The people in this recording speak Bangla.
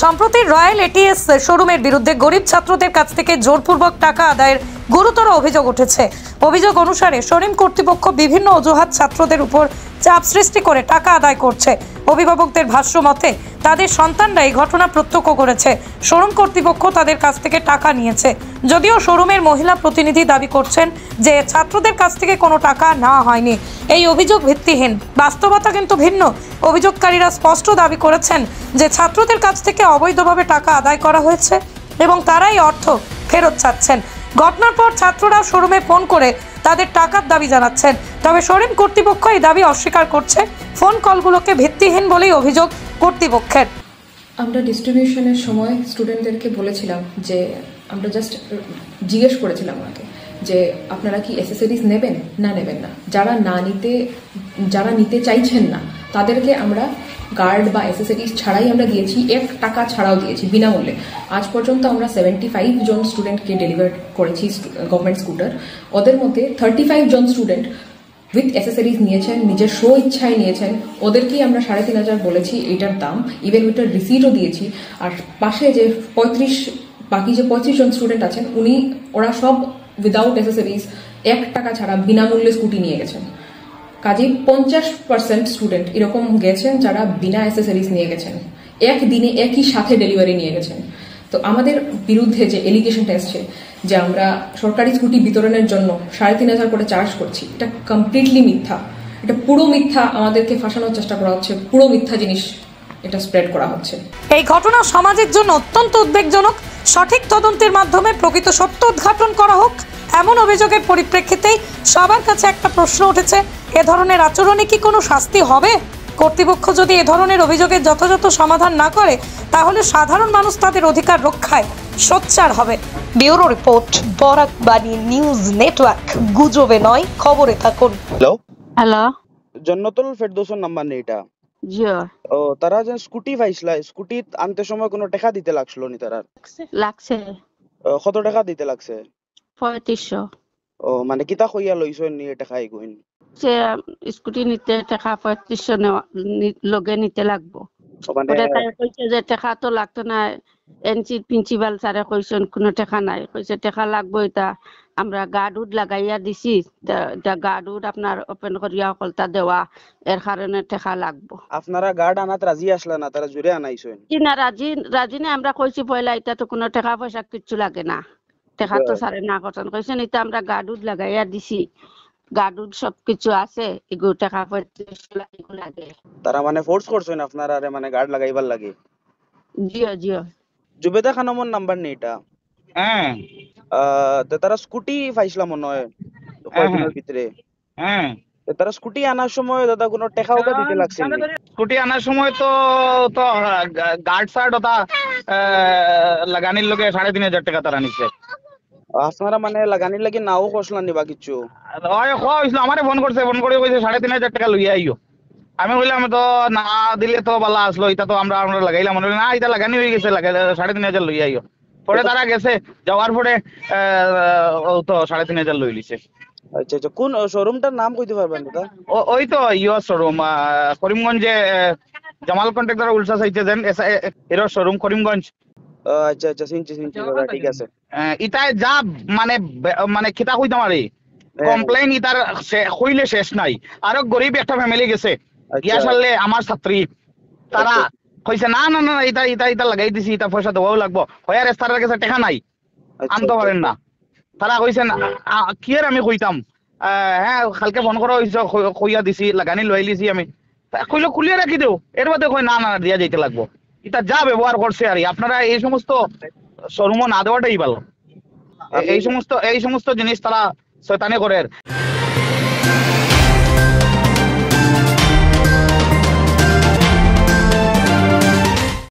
সম্প্রতি রয়্যাল এটিএস শোরুমের বিরুদ্ধে গরিব ছাত্রদের কাছ থেকে জোরপূর্বক টাকা আদায়ের গুরুতর অভিযোগ উঠেছে। অভিযোগ অনুসারে শোরুম কর্তৃপক্ষ বিভিন্ন অজুহাত ছাত্রদের উপর চাপ সৃষ্টি করে টাকা আদায় করছে। অভিভাবকদের ভাষ্য মতে তাদের সন্তানরা এই ঘটনা প্রত্যক্ষ করেছে। শোরুম কর্তৃপক্ষ তাদের কাছ থেকে টাকা নিয়েছে। যদিও শোরুমের মহিলা প্রতিনিধি দাবি করছেন যে ছাত্রদের কাছ থেকে কোনো টাকা নেওয়া হয়নি। এই অভিযোগ ভিত্তিহীন, বাস্তবতা কিন্তু ভিন্ন। অভিযোগকারীরা স্পষ্ট দাবি করেছেন যে ছাত্রদের কাছ থেকে অবৈধভাবে টাকা আদায় করা হয়েছে এবং তারাই অর্থ ফেরত চাচ্ছেন। ঘটনার পর ছাত্ররা শোরুমে ফোন করে তাদের টাকার দাবি জানাচ্ছেন। তবে শোরুম কর্তৃপক্ষ এই দাবি অস্বীকার করছে। ফোন কলগুলোকে ভিত্তিহীন বলেই অভিযোগ কর্তৃপক্ষের। আমরা ডিস্ট্রিবিউশনের সময় স্টুডেন্টদেরকে বলেছিলাম যে আমরা জাস্ট জিজ্ঞেস করেছিলাম ওনাকে যে আপনারা কি অ্যাসেসরিজ নেবেন না নেবেন না। যারা নিতে চাইছেন না তাদেরকে আমরা গার্ড বা অ্যাসেসরিজ ছাড়াই আমরা দিয়েছি, 1 টাকা ছাড়াও দিয়েছি বিনামূল্যে। আজ পর্যন্ত আমরা 75 জন স্টুডেন্টকে ডেলিভার করেছি গভর্নমেন্ট স্কুটার। ওদের মধ্যে 35 জন স্টুডেন্ট উইথ অ্যাসেসরিজ নিয়েছেন, নিজের স্ব ইচ্ছায় নিয়েছেন। ওদেরকেই আমরা 3,500 বলেছি এইটার দাম, ইভেন ওইটার রিসিটও দিয়েছি। আর পাশে যে বাকি যে 25 জন স্টুডেন্ট আছেন ওরা সব উইদাউট অ্যাসেসরিজ 1 টাকা ছাড়া বিনামূল্যে স্কুটি নিয়ে গেছেন। কাজেই 50% স্টুডেন্ট এরকম গেছেন যারা বিনা অ্যাসেসরিজ নিয়ে গেছেন, একদিনে একই সাথে ডেলিভারি নিয়ে গেছেন। তো আমাদের বিরুদ্ধে যে এলিগেশনটা এসছে যে আমরা সরকারি স্কুটি বিতরণের জন্য 3,500 করে চার্জ করছি, এটা কমপ্লিটলি মিথ্যা। এটা পুরো মিথ্যা, আমাদেরকে ফাঁসানোর চেষ্টা করা হচ্ছে, পুরো মিথ্যা জিনিস এটা স্প্রেড করা হচ্ছে। এই ঘটনা সমাজের জন্য অত্যন্ত উদ্বেগজনক। সঠিক তদন্তের মাধ্যমে প্রকৃত সত্য উদ্ঘাটন করা হোক, এমন অভিযোগের পরিপ্রেক্ষিতেই সবার কাছে একটা প্রশ্ন উঠেছে, এ ধরনের আচরণে কি কোনো শাস্তি হবে? কর্তৃপক্ষ যদি এ ধরনের অভিযোগের যথাযথ সমাধান না করে তাহলে সাধারণ মানুষ তাদের অধিকার রক্ষায় সোচ্চার হবে। ব্যুরো রিপোর্ট, বরাক বাণী নিউজ নেটওয়ার্ক। গুজবে নয়, খবরে থাকুন। হ্যালো, জন্নতুল ফেরদৌসের নাম্বার নেই এটা? জি। ও তারা যে স্কুটি পাইছিল, স্কুটি আনতে সময় কোনো টাকা দিতে লাগছিল নি? তারা লাগছে। কত টাকা দিতে লাগছে? 3500। ও মানে কিতা কইয়া লইছো নি টাকা এগুইন? সে স্কুটি নিতে টাকা 3500 লগে নিতে লাগবো। মানে ওটা তাই কইছে যে টাকা তো লাগতো না। এনসি প্রিন্সিপাল স্যারে কইছেন কোনো টাকা নাই, কইছে টাকা লাগবো। এটা আমরা গার্ডউড লাগাইয়া দিছি, গার্ডউড আপনার ওপেন করিয়া কলতা দেওয়া, এর কারণে টাকা লাগবো। আপনারা গার্ড আনাত রাজি আসলা না? তারা জুড়ে আনাইছেন কি না? রাজি না। আমরা কইছি পয়লা এটা তো কোনো টাকা পয়সা কিচ্ছু লাগে না, টাকা তো স্যারে না করতেন। কইছেন এটা আমরা গার্ডউড লাগাইয়া দিছি, গার্ডউড সবকিছু আছে, এগুলো টাকা পয়সা লাগে। তারা মানে ফোর্স করছেন আপনারা মানে গার্ড লাগাইবার লাগে? জিও জিও। জুবেদা খানমর নাম্বার নেই এটা? হ্যাঁ। তো তারা স্কুটি পাইছিল মনে হয় কয়েকদিনের ভিতরে। হ্যাঁ, তারা স্কুটি আনার সময় দাদা কোনো টাকাও দিতে লাগছে? স্কুটি আনার সময় তো গার্ড সার্ট ওটা লাগানির লগে 3,500 টাকা তারা নিচ্ছে। আপনারা মানে লাগানির লাগি নাও কষলা নিবা কিছু? আমারে ফোন করে কইছে 3,500 টাকা লইয়া আইও। আমি কইলাম তো না দিলে তো বালা আসলো, এটা তো আমরা লাগাইলাম না, এটা লাগানি হয়ে গেছে, 3,500 লইয়া আইও। পরে তারা গেছে, যাওয়ার পরে তো 3,500 লই লিছে। আচ্ছা আচ্ছা, কোন শোরুমটার নাম কইতে পারবেন দাদা? ওই তো শোরুম করিমগঞ্জে জামাল কন্ট্রাক্টর উলসা সাইতে দেন এর শোরুম করিমগঞ্জ। আচ্ছা আচ্ছা, চিনছি দাদা, ঠিক আছে। ইতায় যা মানে খিতা কইতাম আরে কমপ্লেইন ইতার কইলে শেষ নাই। আরো গরিব একটা ফ্যামিলি গেছে, ইয়া সালে আমার ছাত্রী, তারা কইছে না না না এটা লাগাই দিছি, এটা পয়সা দেওয়াও লাগবো। হয়ার স্টারের কাছে টাকা নাই, আনতে পারেন না। তারা কইছেন কি আর আমি কইতাম, হ্যাঁ কালকে ফোন করা হয়েছে, কইয়া দিছি, লাগানি লই লিছি। আমি কইলো খুলিয়ে রাখি দেও, এর বাদে কই না না দিয়া যাইতে লাগবো। এটা যা ব্যবহার করছে আর আপনারা এই সমস্ত শোরুম না দেওয়াটাই ভালো। এই সমস্ত জিনিস তারা শয়তানি করে।